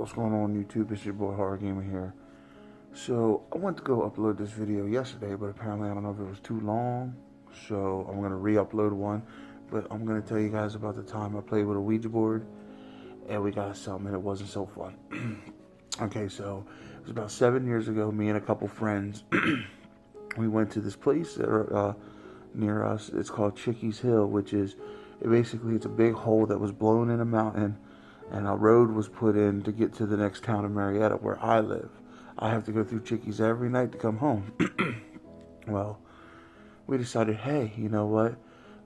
What's going on YouTube? It's your boy Horror Gamer here. So I went to go upload this video yesterday, but apparently I don't know if it was too long. So I'm gonna re-upload one. But I'm gonna tell you guys about the time I played with a Ouija board and we got something and it wasn't so fun. Okay, so it was about 7 years ago, me and a couple friends we went to this place near us. It's called Chickies Hill, which is it's a big hole that was blown in a mountain, and a road was put in to get to the next town of Marietta, where I live. I have to go through Chickies every night to come home. Well, we decided, hey, you know what?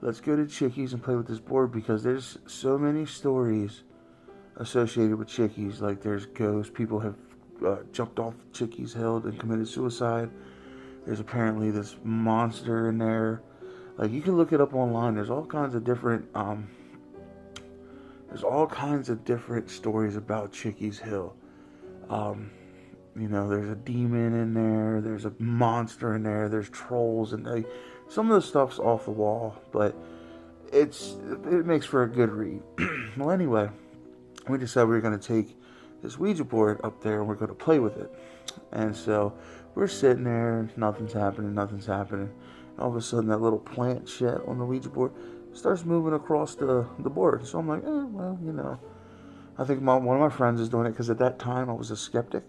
Let's go to Chickies and play with this board, because there's so many stories associated with Chickies. Like, there's ghosts. People have jumped off Chickies Hill and committed suicide. There's apparently this monster in there. Like, you can look it up online. There's all kinds of different stories about Chickies Hill. There's a demon in there. There's a monster in there. There's trolls, and some of the stuff's off the wall, but it makes for a good read. Well, anyway, we decided we were going to take this Ouija board up there and we're going to play with it. And so we're sitting there, nothing's happening. All of a sudden, that little plant shit on the Ouija board starts moving across the board. So I'm like, I think one of my friends is doing it, because at that time I was a skeptic,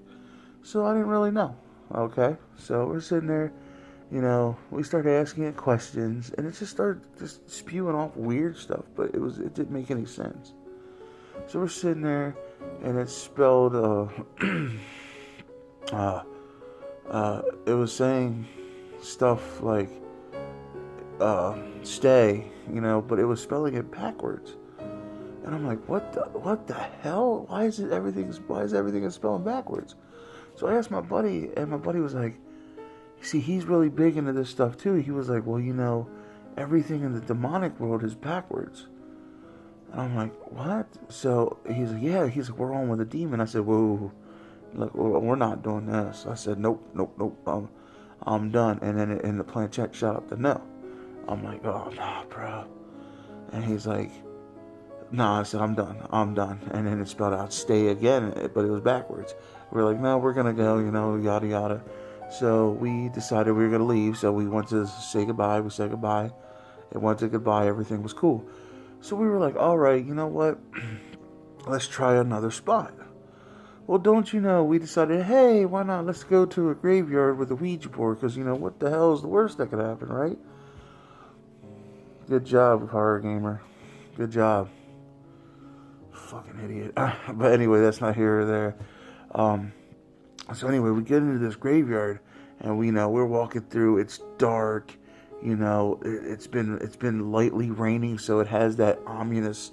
so I didn't really know. Okay, so we're sitting there, we started asking it questions, and it just started just spewing off weird stuff, but it didn't make any sense. So we're sitting there, and it's spelled it was saying stuff like stay, but it was spelling it backwards. And I'm like, what the hell? Why is everything spelling backwards? So I asked my buddy, and my buddy was like, see, he's really big into this stuff too. He was like, well, everything in the demonic world is backwards. And I'm like, what? So he's like, yeah. He's like, we're on with a demon. I said, whoa, look, we're not doing this. I said, nope. I'm done. And then in the planchette shot up the no. I'm like, oh, nah, bro. And he's like, nah. I said, I'm done. And then it spelled out stay again, but it was backwards. We're like, no, we're going to go, yada, yada. So we decided we were going to leave. So we went to say goodbye. We said goodbye. It went to goodbye. Everything was cool. So we were like, all right, you know what? Let's try another spot. Well, don't you know, we decided, hey, why not? Let's go to a graveyard with a Ouija board, because, what the hell is the worst that could happen, right? Good job, Horror Gamer. Good job. Fucking idiot. But anyway, that's not here or there. So anyway, we get into this graveyard, and we're walking through. It's dark. It's been lightly raining, so it has that ominous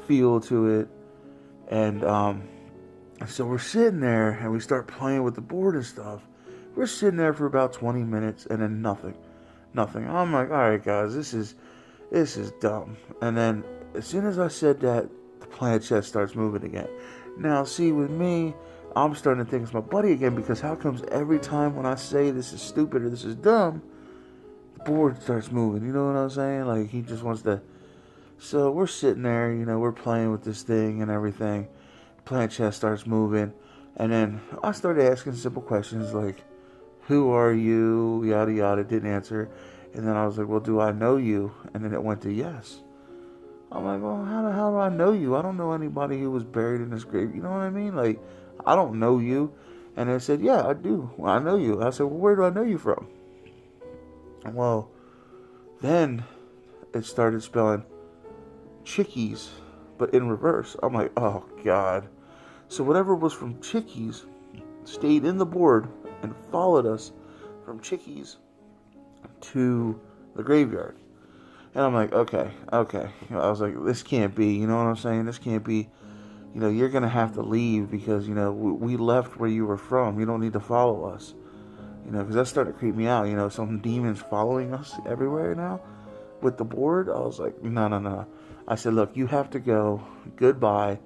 feel to it. And so we're sitting there, and we start playing with the board and stuff. We're sitting there for about 20 minutes, and then nothing. I'm like, all right, guys, this is dumb. And then as soon as I said that, the planchette starts moving again. Now, see, with me, I'm starting to think it's my buddy again, because how comes every time when I say this is stupid or this is dumb, the board starts moving? You know what I'm saying? Like, he just wants to. So we're sitting there, we're playing with this thing and everything. Planchette starts moving, and then I started asking simple questions like, who are you, yada yada. Didn't answer. And then I was like, well, do I know you? And then it went to yes. I'm like, well, how the hell do I know you? I don't know anybody who was buried in this grave. You know what I mean? Like, I don't know you. And it said, yeah, I do. Well, I know you. I said, well, where do I know you from? Well, then it started spelling Chickies, but in reverse. I'm like, oh, God. So whatever was from Chickies stayed in the board and followed us from Chickies to the graveyard. And I'm like, okay. I was like, this can't be. You know what I'm saying? This can't be. You're going to have to leave, because, we left where you were from. You don't need to follow us. Because that started to creep me out. Some demons following us everywhere now with the board. I was like, no. I said, look, you have to go. Goodbye.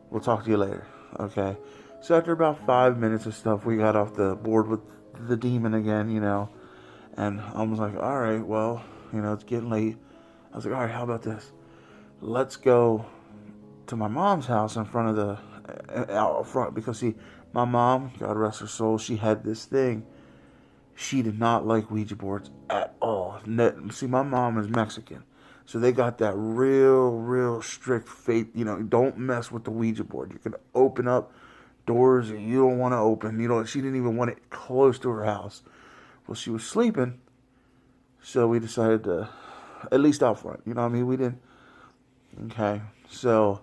We'll talk to you later. Okay. So after about 5 minutes of stuff, we got off the board with the demon again, And I was like, all right, well, it's getting late. I was like, all right, how about this? Let's go to my mom's house in front of out front. Because, see, my mom, God rest her soul, she had this thing. She did not like Ouija boards at all. See, my mom is Mexican. So they got that real strict faith. Don't mess with the Ouija board. You can open up doors that you don't want to open. She didn't even want it close to her house. Well, she was sleeping. So we decided to, at least out front. You know what I mean? We didn't. Okay. So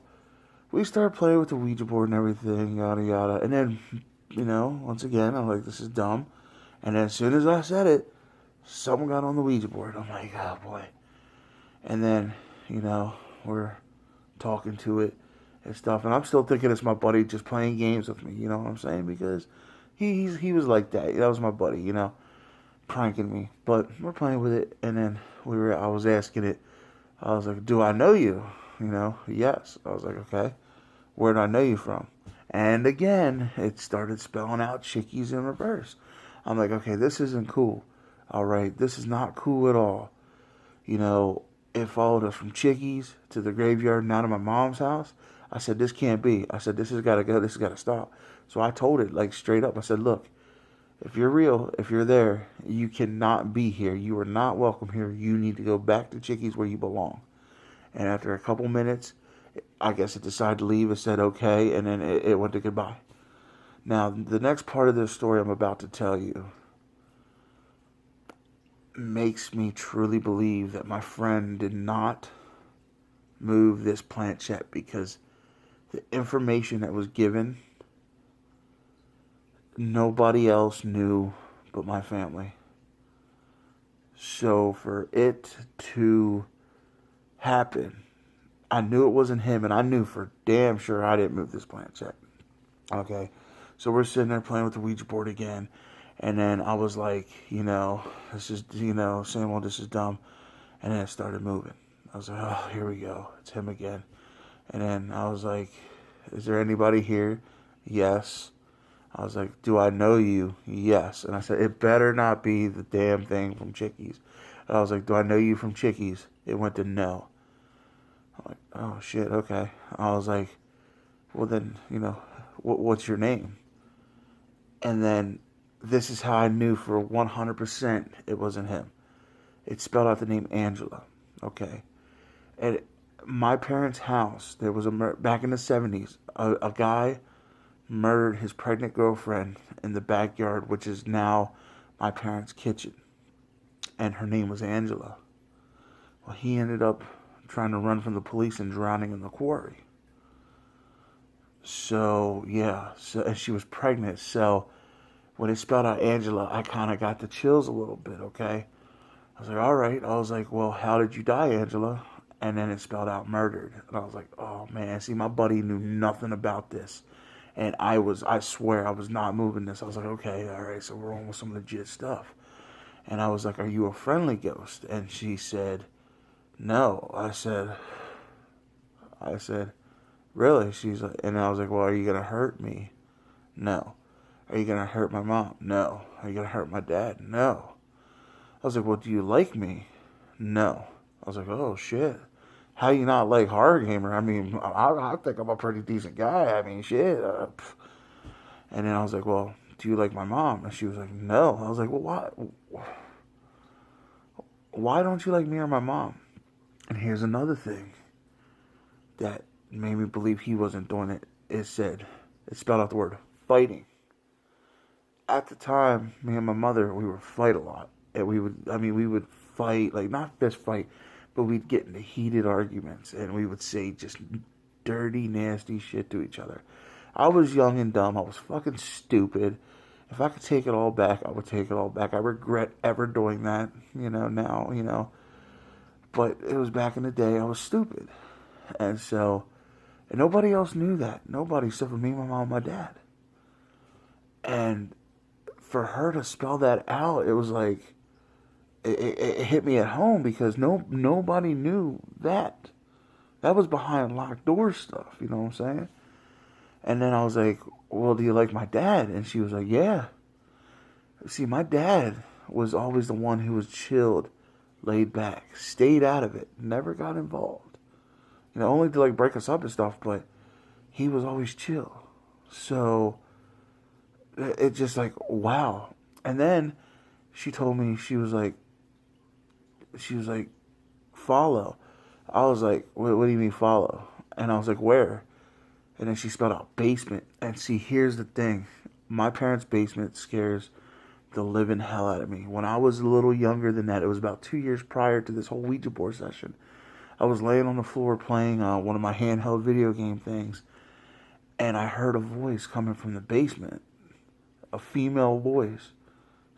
we started playing with the Ouija board and everything, yada, yada. And then, once again, I'm like, this is dumb. And then as soon as I said it, someone got on the Ouija board. I'm like, oh boy. And then, we're talking to it and stuff. And I'm still thinking it's my buddy just playing games with me. You know what I'm saying? Because he was like that. That was my buddy, pranking me. But we're playing with it. And then I was asking it. I was like, do I know you? Yes. I was like, okay. Where do I know you from? And again, it started spelling out chickies in reverse. I'm like, okay, this isn't cool. All right, this is not cool at all. It followed us from Chickies to the graveyard, now to my mom's house. I said, this can't be. I said, this has got to go. This has got to stop. So I told it, like, straight up. I said, look, if you're real, if you're there, you cannot be here. You are not welcome here. You need to go back to Chickies where you belong. And after a couple minutes, I guess it decided to leave. It said, okay, and then it went to goodbye. Now, the next part of this story I'm about to tell you makes me truly believe that my friend did not move this planchette, because the information that was given, nobody else knew but my family. So for it to happen, I knew it wasn't him, and I knew for damn sure I didn't move this planchette. Okay? So we're sitting there playing with the Ouija board again. And then I was like, this is, same old, this is dumb. And then it started moving. I was like, oh, here we go. It's him again. And then I was like, is there anybody here? Yes. I was like, do I know you? Yes. And I said, it better not be the damn thing from Chickies. And I was like, do I know you from Chickies? It went to no. I'm like, oh, shit, okay. I was like, well, then, what's your name? And then this is how I knew for 100% it wasn't him. It spelled out the name Angela. Okay. At my parents' house, there was back in the 70s, a guy murdered his pregnant girlfriend in the backyard, which is now my parents' kitchen. And her name was Angela. Well, he ended up trying to run from the police and drowning in the quarry. So, yeah. And she was pregnant. So, when it spelled out Angela, I kind of got the chills a little bit, okay? I was like, all right. I was like, well, how did you die, Angela? And then it spelled out murdered. And I was like, oh, man. See, my buddy knew nothing about this. And I swear, I was not moving this. I was like, okay, all right. So we're on with some legit stuff. And I was like, are you a friendly ghost? And she said, no. I said, really? She's like, and I was like, well, are you going to hurt me? No. Are you going to hurt my mom? No. Are you going to hurt my dad? No. I was like, well, do you like me? No. I was like, oh, shit. How you not like horror gamer? I mean, I think I'm a pretty decent guy. I mean, shit. And then I was like, well, do you like my mom? And she was like, no. I was like, well, why don't you like me or my mom? And here's another thing that made me believe he wasn't doing it. It spelled out the word fighting. At the time, me and my mother, we would fight a lot. And we would fight, like not fist fight, but we'd get into heated arguments. And we would say just dirty, nasty shit to each other. I was young and dumb. I was fucking stupid. If I could take it all back, I would take it all back. I regret ever doing that, now. But it was back in the day, I was stupid. And nobody else knew that. Nobody except for me, my mom, and my dad. And for her to spell that out, it was like, it hit me at home, because nobody knew that. That was behind locked door stuff, you know what I'm saying? And then I was like, well, do you like my dad? And she was like, yeah. See, my dad was always the one who was chilled, laid back, stayed out of it, never got involved. Only to like break us up and stuff, but he was always chill. So it just like, wow. And then she told me, she was like, follow. I was like, what do you mean follow? And I was like, where? And then she spelled out basement. And see, here's the thing. My parents' basement scares the living hell out of me. When I was a little younger than that, it was about 2 years prior to this whole Ouija board session. I was laying on the floor playing one of my handheld video game things, and I heard a voice coming from the basement, a female voice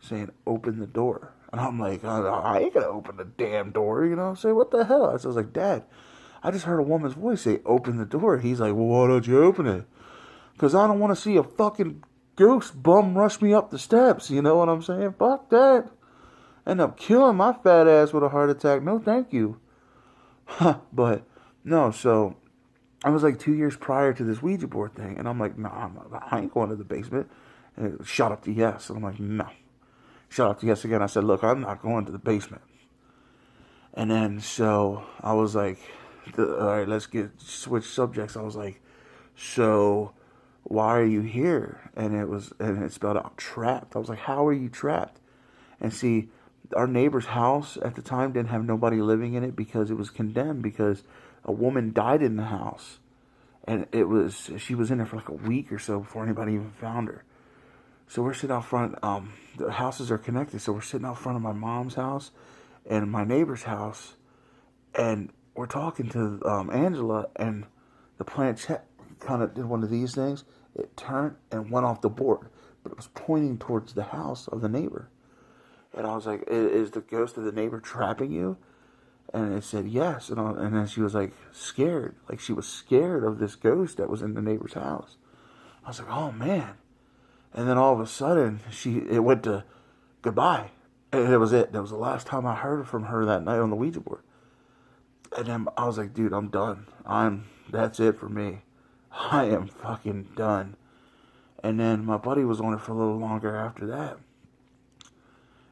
saying, open the door. And I'm like, I ain't gonna open the damn door, you know what I'm saying? What the hell? I was like, Dad, I just heard a woman's voice say, open the door. He's like, well, why don't you open it? Because I don't want to see a fucking ghost bum rush me up the steps, you know what I'm saying? Fuck that. End up killing my fat ass with a heart attack. No, thank you. But, no, so I was like 2 years prior to this Ouija board thing, and I'm like, nah, I ain't going to the basement. And it shot up to yes. And I'm like, no. Shot up to yes again. I said, look, I'm not going to the basement. And then, so I was like, all right, let's switch subjects. I was like, so why are you here? And it spelled out trapped. I was like, how are you trapped? And see, our neighbor's house at the time didn't have nobody living in it because it was condemned, because a woman died in the house. And she was in there for like a week or so before anybody even found her. So we're sitting out front, the houses are connected, so we're sitting out front of my mom's house and my neighbor's house, and we're talking to Angela, and the planchette kind of did one of these things. It turned and went off the board, but it was pointing towards the house of the neighbor. And I was like, is the ghost of the neighbor trapping you? And it said yes. And then she was like scared. Like she was scared of this ghost that was in the neighbor's house. I was like, oh man. And then all of a sudden, it went to goodbye. And it was it. That was the last time I heard from her that night on the Ouija board. And then I was like, dude, I'm done. That's it for me. I am fucking done. And then my buddy was on it for a little longer after that.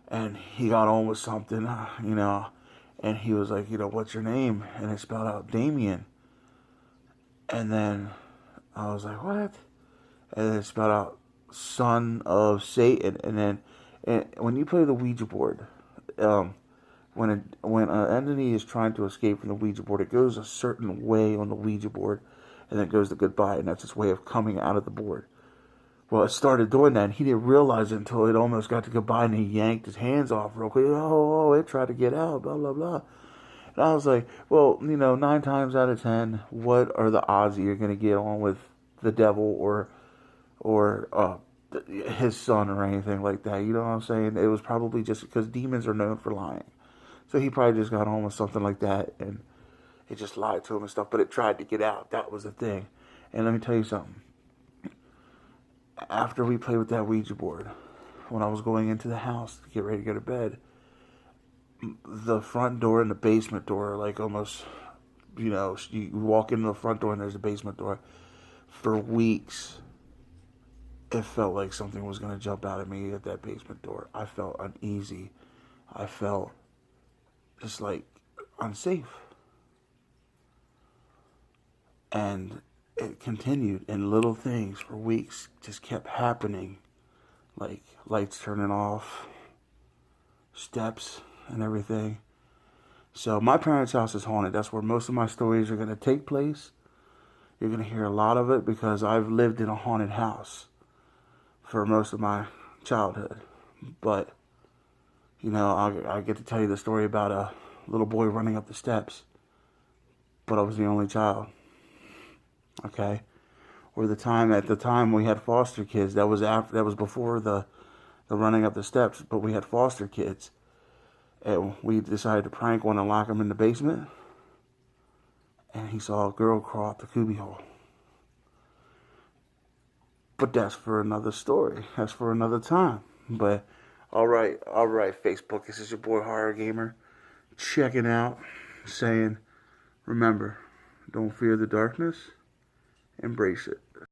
And he got on with something, you know. And he was like, you know, what's your name? And it spelled out Damien. And then I was like, what? And it spelled out son of Satan. And then when you play the Ouija board, when an entity is trying to escape from the Ouija board, it goes a certain way on the Ouija board, and then it goes to goodbye, and that's its way of coming out of the board. Well, it started doing that, and he didn't realize it until it almost got to goodbye, and he yanked his hands off real quick. Oh, it tried to get out, blah, blah, blah. And I was like, well, you know, 9 times out of 10, what are the odds that you're going to get on with the devil or his son or anything like that? You know what I'm saying? It was probably just because demons are known for lying. So he probably just got on with something like that, and it just lied to him and stuff, but it tried to get out. That was the thing. And let me tell you something. After we played with that Ouija board, when I was going into the house to get ready to go to bed, the front door and the basement door, like almost, you know, you walk into the front door and there's a basement door. For weeks, it felt like something was going to jump out at me at that basement door. I felt uneasy. I felt just like unsafe. And it continued, and little things for weeks just kept happening, like lights turning off, steps and everything. So my parents' house is haunted. That's where most of my stories are going to take place. You're going to hear a lot of it because I've lived in a haunted house for most of my childhood. But, you know, I get to tell you the story about a little boy running up the steps, but I was the only child. Okay, or at the time we had foster kids. That was before the running up the steps. But we had foster kids, and we decided to prank one and lock him in the basement. And he saw a girl crawl out the cubbyhole. But that's for another story. That's for another time. But all right, Facebook. This is your boy Horror Gamer, checking out, saying, remember, don't fear the darkness. Embrace it.